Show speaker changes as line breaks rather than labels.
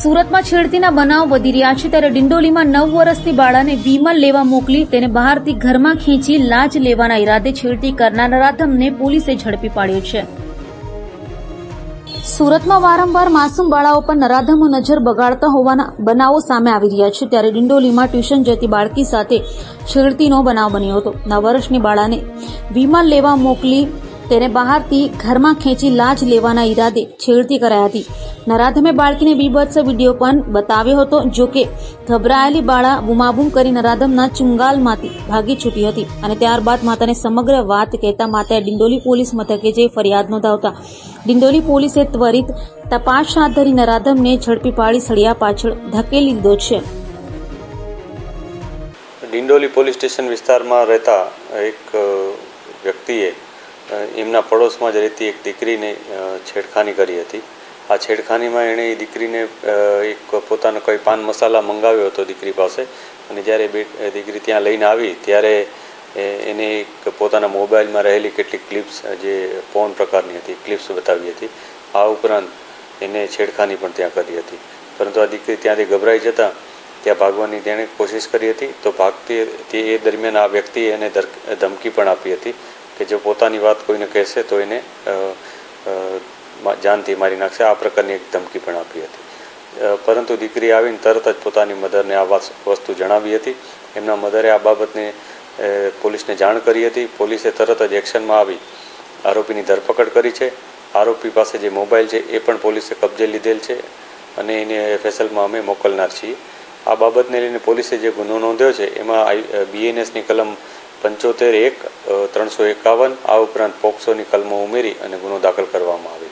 સુરતમાં છેડતીના બનાવ વધી રહ્યા છે ત્યારે ડિંડોલીમાં 9 વર્ષની બાળાને વિમલ લેવા મોકલી તેને બહારથી ઘરમાં ખેંચી લાજ લેવાના ઈરાદે છેડતી કરનાર નરાધમને પોલીસે ઝડપી પાડ્યો છે। સુરતમાં વારંવાર માસૂમ બાળાઓ પર નરાધમો નજર બગાડતા હોવાના બનાવો સામે આવી રહ્યા છે ત્યારે ડિંડોલીમાં ટ્યુશન જતી બાળકી સાથે છેડતીનો બનાવ બન્યો હતો। 9 વર્ષની બાળાને વિમલ લેવા મોકલી તેને બહારથી ઘરમાં ખેંચી લાજ લેવાના ઈરાદે છેડતી કરાઈ હતી। નરાધમે બાળકીને બીભત્સ વિડીયો પણ બતાવ્યો હતો। જો કે ગભરાયેલી બાળા બૂમાબૂમ કરી નરાધમના ચુંગાલમાંથી ભાગી છૂટી હતી અને ત્યારબાદ માતાને સમગ્ર વાત કહેતા માતાએ ડિંડોલી પોલીસ મથકે જઈ ફરિયાદ નોંધાવતા ડિંડોલી પોલીસે ત્વરિત તપાસ હાથ ધરી નરાધમને ઝડપી પાડી સળિયા પાછળ ધકેલી દીધો છે।
ડિંડોલી પોલીસ સ્ટેશન વિસ્તારમાં રહેતા એક વ્યક્તિએ એમના પડોશમાં જ રહેતી એક દીકરીને છેડખાની કરી હતી। આ છેડખાનીમાં એણે એ દીકરીને એક પોતાનો કોઈ પાન મસાલા મંગાવ્યો હતો દીકરી પાસે અને જ્યારે દીકરી ત્યાં લઈને આવી ત્યારે એને એક પોતાના મોબાઈલમાં રહેલી કેટલીક ક્લિપ્સ જે પોર્ન પ્રકારની હતી ક્લિપ્સ બતાવી હતી। આ ઉપરાંત એને છેડખાની પણ ત્યાં કરી હતી, પરંતુ આ દીકરી ત્યાંથી ગભરાઈ જતાં ત્યાં ભાગવાની તેણે કોશિશ કરી હતી। તો ભાગતી એ દરમિયાન આ વ્યક્તિએ એને ધમકી પણ આપી હતી કે જો પોતાની વાત કોઈને કહેશે તો એને જાનથી મારી નાખશે। આ પ્રકારની એક ધમકી પણ આપી હતી, પરંતુ દીકરી આવીને તરત જ પોતાની મધરને આ વસ્તુ જણાવી હતી। એમના મધરે આ બાબતને પોલીસને જાણ કરી હતી। પોલીસે તરત જ એક્શનમાં આવી આરોપીની ધરપકડ કરી છે। આરોપી પાસે જે મોબાઈલ છે એ પણ પોલીસે કબજે લીધેલ છે અને એને ફેસલમાં અમે મોકલનાર છીએ। આ બાબતને લઈને પોલીસે જે ગુનો નોંધ્યો છે એમાં BNSની કલમ 75(1) 351 આ ઉપરાંત પોક્સોની કલમો ઉમેરી અને ગુનો દાખલ કરવામાં આવેલ છે।